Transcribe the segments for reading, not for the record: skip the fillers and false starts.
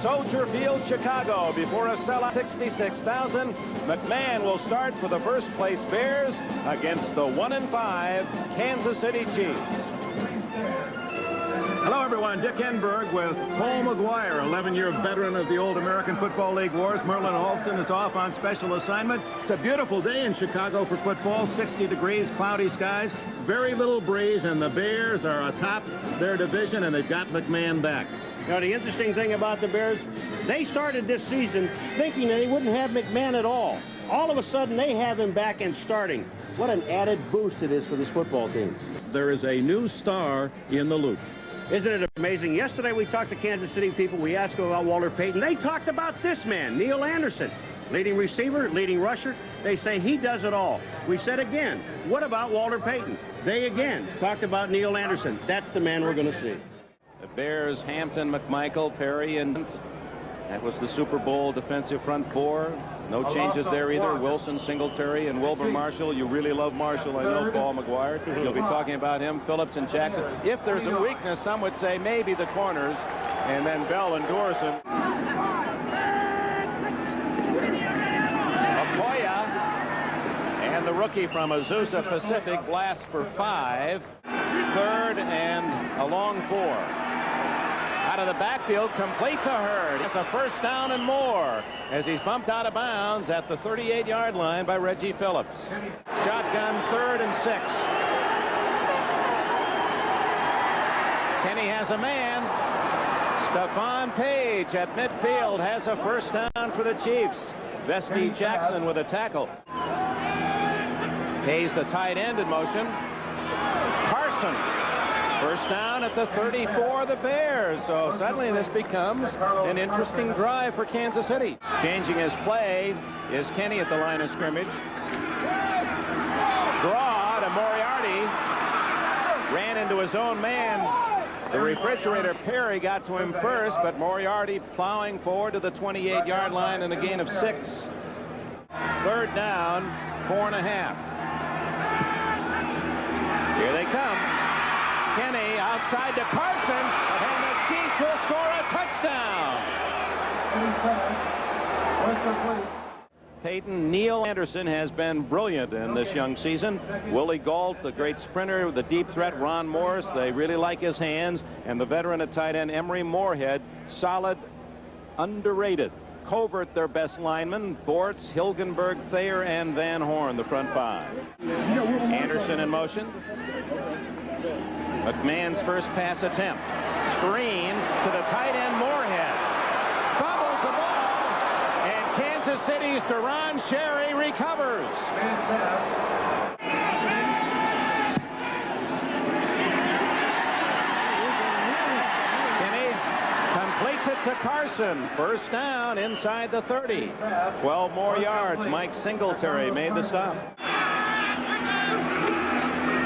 Soldier Field, Chicago, before a sellout 66,000. McMahon will start for the first place Bears against the 1-5 Kansas City Chiefs. Hello, everyone. Dick Enberg with Paul McGuire, 11-year veteran of the old American Football League wars. Merlin Olsen is off on special assignment. It's a beautiful day in Chicago for football. 60 degrees, cloudy skies, very little breeze, and the Bears are atop their division, and they've got McMahon back. You know, the interesting thing about the Bears, they started this season thinking that they wouldn't have McMahon at all. All of a sudden, they have him back and starting. What an added boost it is for this football team. There is a new star in the loop. Isn't it amazing? Yesterday we talked to Kansas City people. We asked them about Walter Payton. They talked about this man, Neil Anderson. Leading receiver, leading rusher. They say he does it all. We said again, what about Walter Payton? They again talked about Neil Anderson. That's the man we're going to see. The Bears, Hampton, McMichael, Perry, and that was the Super Bowl defensive front four. No changes there either. Wilson, Singletary, and Wilbur Marshall. You really love Marshall, I know, Paul McGuire. You'll be talking about him. Phillips and Jackson. If there's a weakness, some would say maybe the corners, and then Bell and Dorson. Okoye and the rookie from Azusa Pacific blast for 5. 3rd and a long 4. Out of the backfield, complete to Hurd. It's a first down and more as he's bumped out of bounds at the 38-yard line by Reggie Phillips. Shotgun, 3rd and 6. Kenny has a man. Stephon Page at midfield has a first down for the Chiefs. Vesti Jackson with a tackle. Hayes, the tight end, in motion. Carson. First down at the 34 of the Bears. So suddenly this becomes an interesting drive for Kansas City. Changing his play is Kenny at the line of scrimmage. Draw to Moriarty. Ran into his own man. The refrigerator Perry got to him first, but Moriarty plowing forward to the 28-yard line and a gain of 6. 3rd down, 4.5. Here they come. Kenny outside to Carson, and the Chiefs will score a touchdown. Peyton, Neil Anderson has been brilliant in this young season. Willie Gault, the great sprinter, the deep threat, Ron Morris, they really like his hands. And the veteran at tight end, Emery Moorhead, solid, underrated. Covert, their best lineman. Bortz, Hilgenberg, Thayer, and Van Horn, the front 5. Anderson in motion. McMahon's first pass attempt. Screen to the tight end, Moorhead. Fumbles the ball, and Kansas City's Deron Sherry recovers. Kenny completes it to Carson. First down inside the 30. 12 more yards. Mike Singletary made the stop.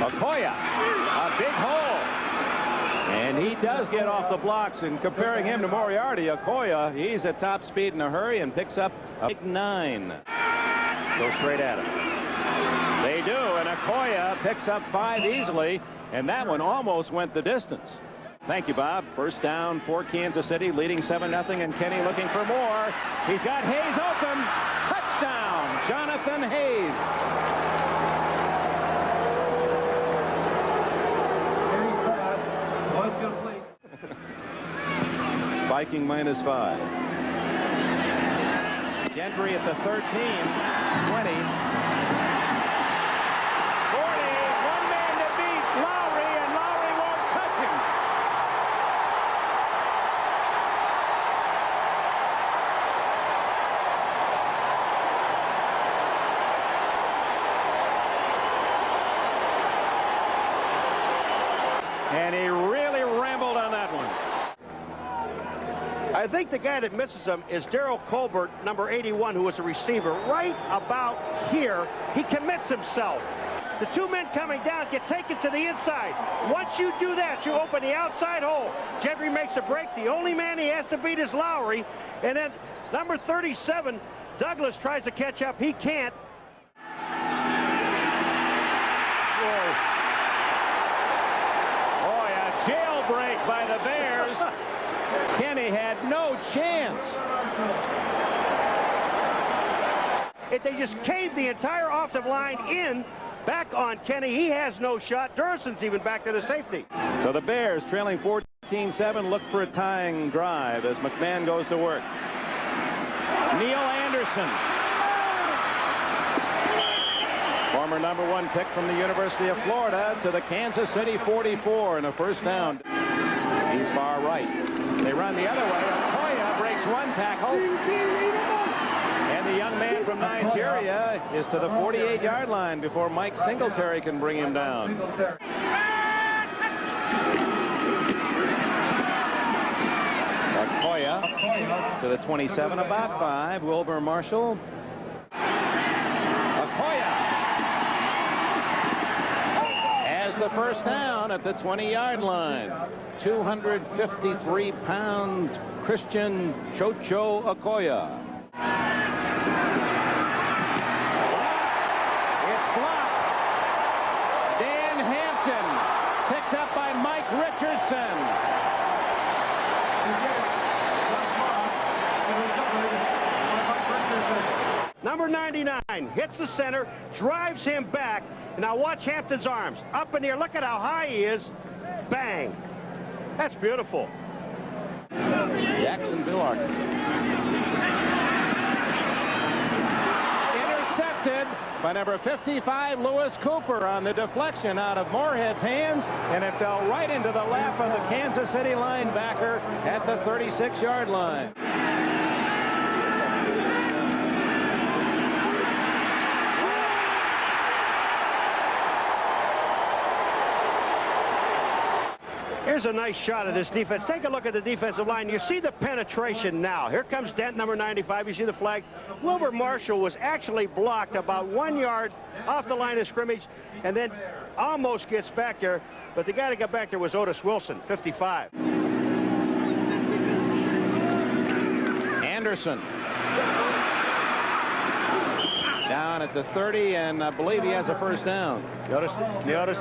Okoye, a big hole. And he does get off the blocks, and comparing him to Moriarty, Okoye, he's at top speed in a hurry and picks up a big 9. Go straight at him. They do, and Okoye picks up 5 easily, and that one almost went the distance. Thank you, Bob. First down for Kansas City, leading 7-0, and Kenny looking for more. He's got Hayes open. Touchdown, Jonathan Hayes. Spiking -5. Gentry at the 13, 20, 40, one man to beat Lowry, and Lowry won't touch him. And he really rambled on that one. I think the guy that misses him is Darrell Colbert, number 81, who was a receiver. Right about here, he commits himself. The 2 men coming down get taken to the inside. Once you do that, you open the outside hole. Gentry makes a break. The only man he has to beat is Lowry. And then number 37, Douglas, tries to catch up. He can't. Boy, a jailbreak by the Bears. Kenny had no chance. If they just caved the entire offensive line in, back on Kenny, he has no shot. Durson's even back to the safety. So the Bears, trailing 14-7, look for a tying drive as McMahon goes to work. Neil Anderson, former #1 pick from the University of Florida, to the Kansas City 44 and a first down. He's far right. They run the other way. Okoye breaks one tackle. And the young man from Nigeria is to the 48-yard line before Mike Singletary can bring him down. Okoye to the 27, about 5. Wilbur Marshall. Okoye has the first down at the 20-yard line. 253-pound Christian Chocho Okoye. It's blocked. Dan Hampton picked up by Mike Richardson. Number 99 hits the center, drives him back. Now watch Hampton's arms. Up in the air. Look at how high he is. Bang. That's beautiful. Jacksonville, Arkansas. Intercepted by number 55, Lewis Cooper, on the deflection out of Moorhead's hands, and it fell right into the lap of the Kansas City linebacker at the 36-yard line. Here's a nice shot of this defense. Take a look at the defensive line. You see the penetration now. Here comes Dent, number 95. You see the flag. Wilbur Marshall was actually blocked about 1 yard off the line of scrimmage and then almost gets back there. But the guy that got back there was Otis Wilson, 55. Anderson down at the 30, and I believe he has a first down. Notice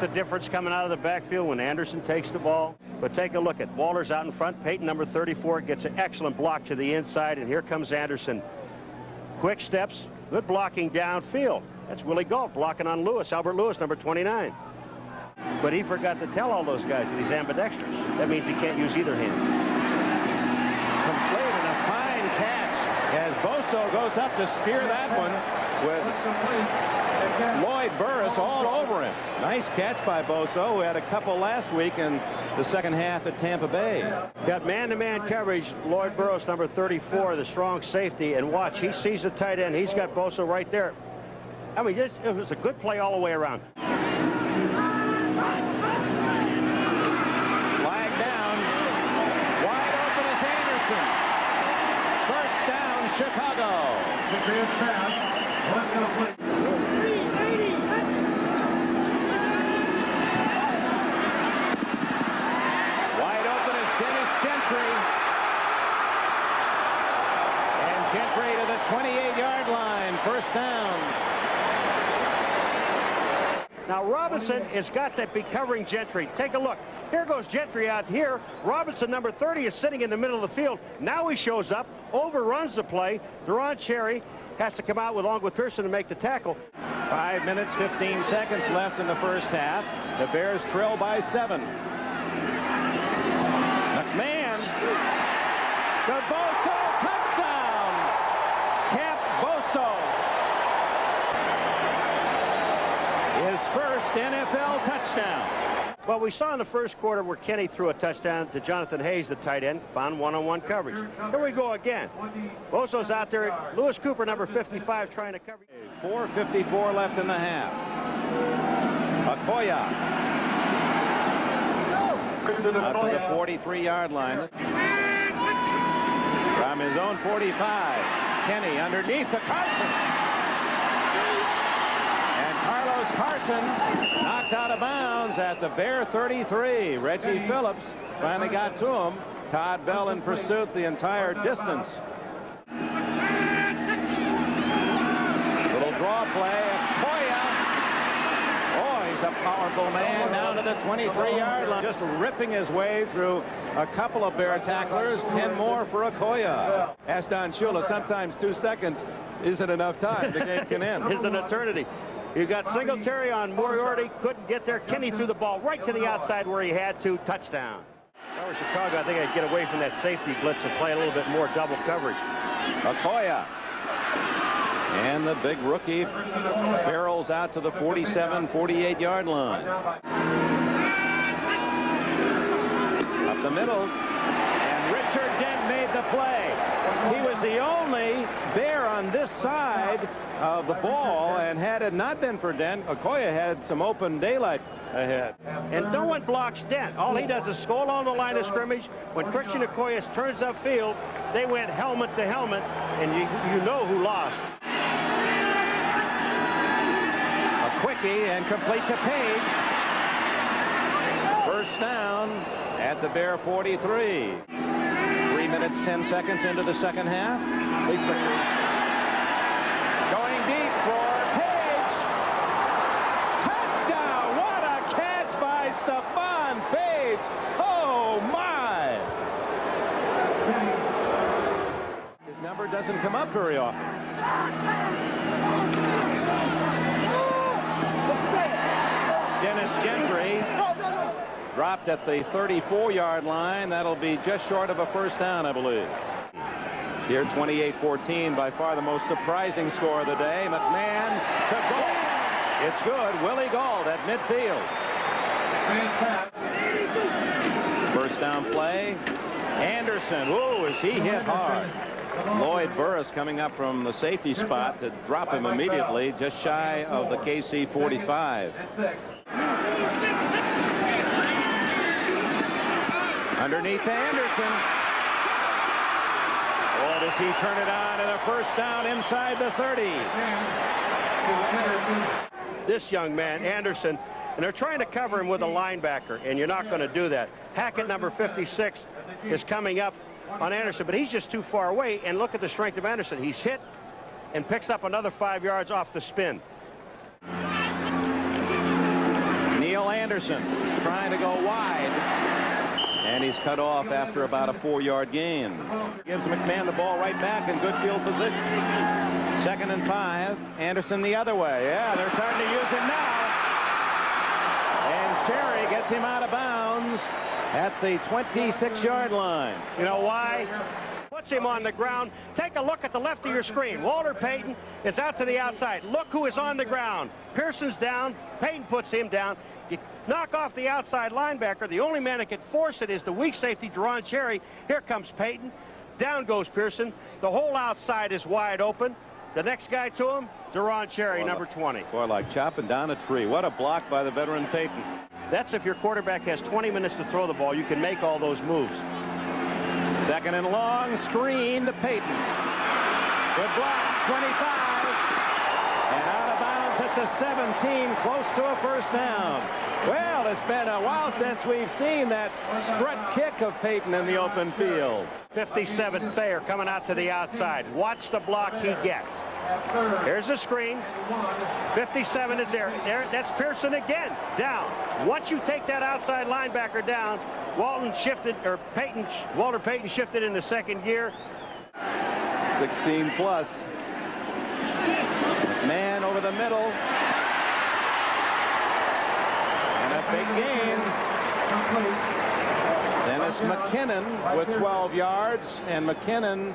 the difference coming out of the backfield when Anderson takes the ball. But take a look at Walter's out in front. Peyton, number 34, gets an excellent block to the inside, and here comes Anderson. Quick steps, good blocking downfield. That's Willie Galt blocking on Lewis, Albert Lewis, number 29. But he forgot to tell all those guys that he's ambidextrous. That means he can't use either hand. Complete and a fine catch as Boso goes up to spear that one with Lloyd Burris all over him. Nice catch by Boso, who had a couple last week in the second half at Tampa Bay. Got man-to-man coverage. Lloyd Burris, number 34, the strong safety. And watch, he sees the tight end. He's got Boso right there. I mean, it was a good play all the way around. Flag down. Wide open is Anderson. First down, Chicago. Wide open is Dennis Gentry. And Gentry to the 28-yard line. First down. Now Robinson has got to be covering Gentry. Take a look. Here goes Gentry out here. Robinson, number 30, is sitting in the middle of the field. Now he shows up, overruns the play. Deron Cherry has to come out along with Pearson to make the tackle. 5 minutes, 15 seconds left in the first half. The Bears trail by 7. McMahon. The Boso touchdown. Camp Boso. His first NFL touchdown. Well, we saw in the first quarter where Kenny threw a touchdown to Jonathan Hayes, the tight end, found one-on-one coverage. Here we go again. Boso's out there. Lewis Cooper, number 55, trying to cover. 4:54 left in the half. Okoye up to the 43-yard line. From his own 45, Kenny underneath to Carson. Carlos Carson knocked out of bounds at the Bear 33. Reggie Phillips finally got to him. Todd Bell in pursuit the entire distance. Little draw play. Okoye. Oh, he He's a powerful man down to the 23-yard line, just ripping his way through a couple of Bear tacklers. 10 more for Okoye. Asked Don Shula, sometimes 2 seconds isn't enough time. The game can end. It's an eternity. You got Singletary on Moriarty, couldn't get there. Kinney threw the ball right to the outside where he had to. Touchdown. Over Chicago, I think I'd get away from that safety blitz and play a little bit more double coverage. Okoye. And the big rookie barrels out to the 47, 48-yard line. Up the middle. And Richard Dent made the play. He was the only Bear on this side of the ball, and had it not been for Dent, Okoye had some open daylight ahead. And no one blocks Dent. All he does is go along the line of scrimmage. When Christian Okoye turns upfield, they went helmet to helmet, and you know who lost. A quickie and complete to Page. First down at the Bear 43. 3 minutes, 10 seconds into the second half. Going deep for Page. Touchdown! What a catch by Stephon Page. Oh, my. His number doesn't come up very often. Dennis Gentry dropped at the 34-yard line. That'll be just short of a first down, I believe. Here, 28-14, by far the most surprising score of the day. McMahon to Gold. It's good. Willie Gold at midfield. First down play. Anderson. Ooh, is he hit hard. Lloyd Burris coming up from the safety spot to drop him immediately, just shy of the KC 45. Underneath to Anderson. Boy, does he turn it on, and a first down inside the 30. This young man, Anderson, and they're trying to cover him with a linebacker, and you're not going to do that. Hackett, number 56, is coming up on Anderson, but he's just too far away, and look at the strength of Anderson. He's hit and picks up another 5 yards off the spin. Neil Anderson trying to go wide, and he's cut off after about a 4-yard gain. Gives McMahon the ball right back in good field position. 2nd and 5. Anderson the other way. Yeah, they're starting to use it now. And Sherry gets him out of bounds at the 26-yard line. You know why? Puts him on the ground. Take a look at the left of your screen. Walter Payton is out to the outside. Look who is on the ground. Pearson's down. Payton puts him down. You knock off the outside linebacker. The only man that can force it is the weak safety, Deron Cherry. Here comes Payton. Down goes Pearson. The whole outside is wide open. The next guy to him, Deron Cherry, number 20. Boy, like chopping down a tree. What a block by the veteran Payton. That's if your quarterback has 20 minutes to throw the ball. You can make all those moves. 2nd and long, screen to Payton. Good blocks, 25. And out of bounds at the 17, close to a first down. Well, it's been a while since we've seen that strut kick of Payton in the open field. 57, Thayer coming out to the outside. Watch the block he gets. Here's the screen. 57 is there. That's Pearson again. Down. Once you take that outside linebacker down, Walter Payton shifted into second gear. 16 plus. Man over the middle. And a big gain. Dennis McKinnon with 12 yards, and McKinnon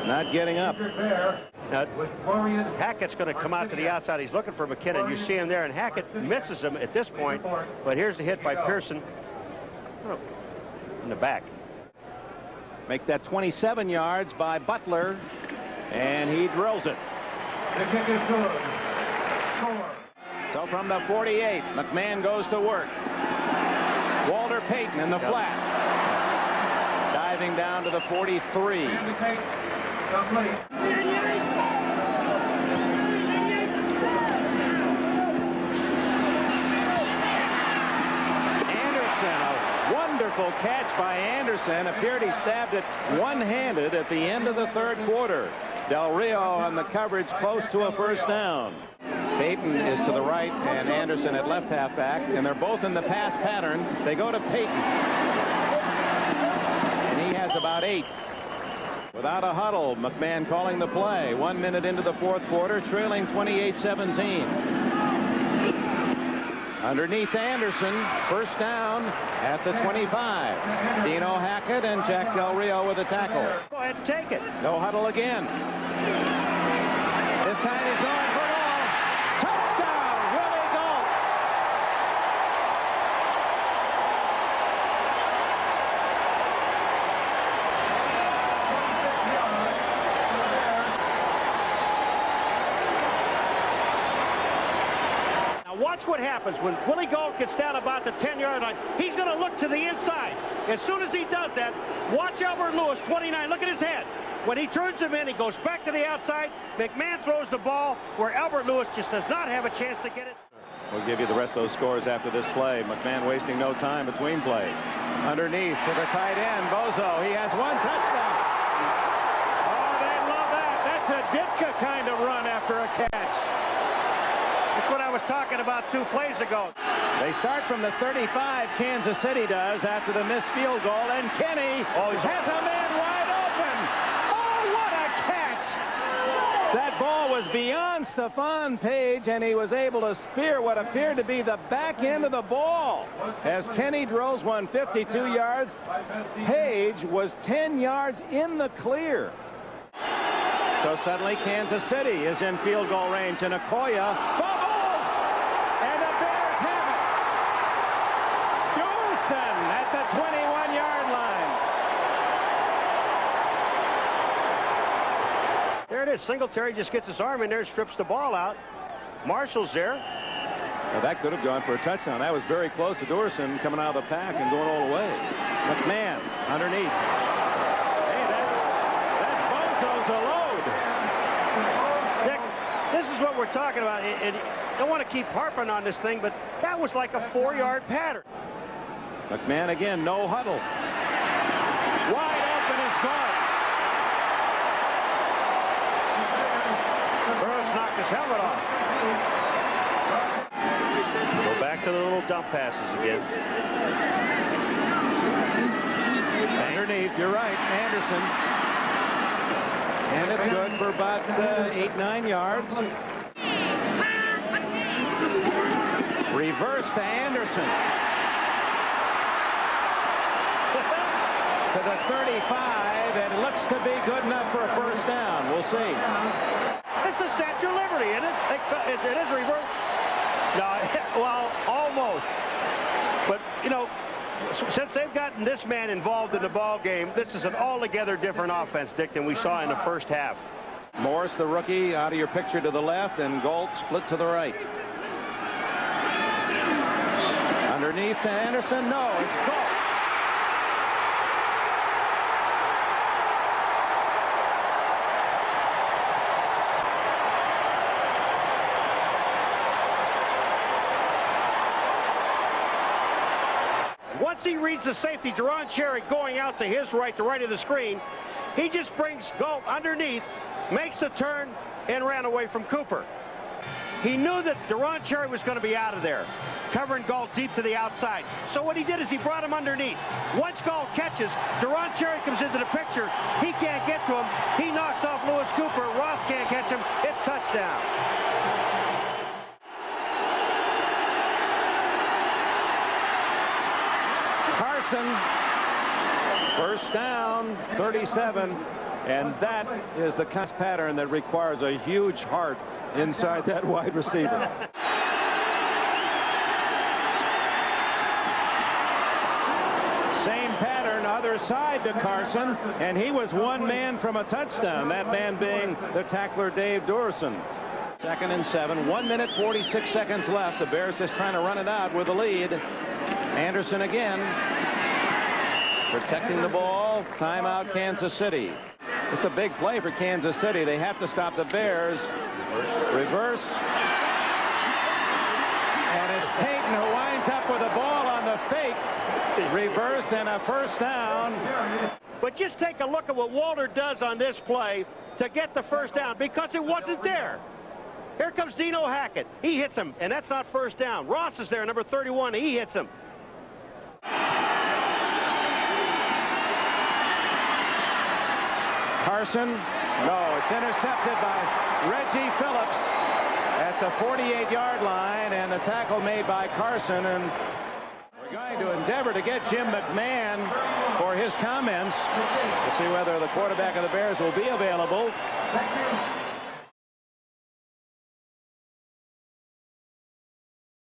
not getting up. Now, Hackett's going to come out to the outside. He's looking for McKinnon. You see him there, and Hackett misses him at this point. But here's the hit by Pearson in the back. Make that 27 yards by Butler, and he drills it. The kick is good. So from the 48, McMahon goes to work. Walter Payton in the flat. Diving down to the 43. Anderson, a wonderful catch by Anderson. Appeared he stabbed it one-handed at the end of the third quarter. Del Rio on the coverage close to a first down. Payton is to the right and Anderson at left halfback, and they're both in the pass pattern. They go to Payton, and he has about 8. Without a huddle, McMahon calling the play. 1 minute into the fourth quarter, trailing 28-17. Underneath Anderson, first down at the 25. Dino Hackett and Jack Del Rio with a tackle. Go ahead and take it. No huddle again. This time he's going for it all. Touchdown, Willie Gault. Watch what happens when Willie Gault gets down about the 10-yard line. He's going to look to the inside. As soon as he does that, watch Albert Lewis, 29. Look at his head. When he turns him in, he goes back to the outside. McMahon throws the ball where Albert Lewis just does not have a chance to get it. We'll give you the rest of those scores after this play. McMahon wasting no time between plays. Underneath to the tight end, Bozo. He has 1 touchdown. Oh, they love that. That's a Ditka kind of run after a catch. That's what I was talking about 2 plays ago. They start from the 35, Kansas City does, after the missed field goal, and Kenny has a man wide open. Oh, what a catch! That ball was beyond Stephon Page, and he was able to spear what appeared to be the back end of the ball. As Kenny drills one 52 yards, Page was 10 yards in the clear. So suddenly Kansas City is in field goal range, and Okoye fumbles, and the Bears have it. Dawson at the 21-yard line. There it is. Singletary just gets his arm in there, strips the ball out. Marshall's there. Now that could have gone for a touchdown. That was very close to Dawson coming out of the pack and going all the way. McMahon underneath. Hey, that Bozo's a load. Dick, this is what we're talking about. And I don't want to keep harping on this thing, but that was like a 4-yard pattern. McMahon again, no huddle. Wide open is caught. Burroughs knocked his helmet off. Go back to the little dump passes again. Underneath, you're right, Anderson. And it's good for about 8-9 yards. Reverse to Anderson. To the 35, and it looks to be good enough for a first down. We'll see. It's the Statue of Liberty, isn't it? It is reverse. No, well, almost. But, you know, since they've gotten this man involved in the ball game, this is an altogether different offense, Dick, than we saw in the first half. Morris, the rookie, out of your picture to the left, and Gault split to the right. Underneath to Anderson. No, it's Gault. Once he reads the safety, Deron Cherry going out to his right, the right of the screen, he just brings Gault underneath, makes the turn, and ran away from Cooper. He knew that Deron Cherry was going to be out of there, covering Gault deep to the outside. So what he did is he brought him underneath. Once Gault catches, Deron Cherry comes into the picture. He can't get to him. He knocks off Lewis Cooper. Ross can't catch him. It's touchdown. First down, 37, and that is the pattern that requires a huge heart inside that wide receiver. Same pattern, other side to Carson, and he was one man from a touchdown, that man being the tackler Dave Dorson. 2nd and 7, 1 minute 46 seconds left. The Bears just trying to run it out with the lead. Anderson again. Protecting the ball. Timeout, Kansas City. It's a big play for Kansas City. They have to stop the Bears. Reverse. And it's Payton who winds up with the ball on the fake. Reverse and a first down. But just take a look at what Walter does on this play to get the first down, because it wasn't there. Here comes Dino Hackett. He hits him, and that's not first down. Ross is there, number 31. He hits him. Carson, no, it's intercepted by Reggie Phillips at the 48-yard line, and the tackle made by Carson. And we're going to endeavor to get Jim McMahon for his comments to see whether the quarterback of the Bears will be available.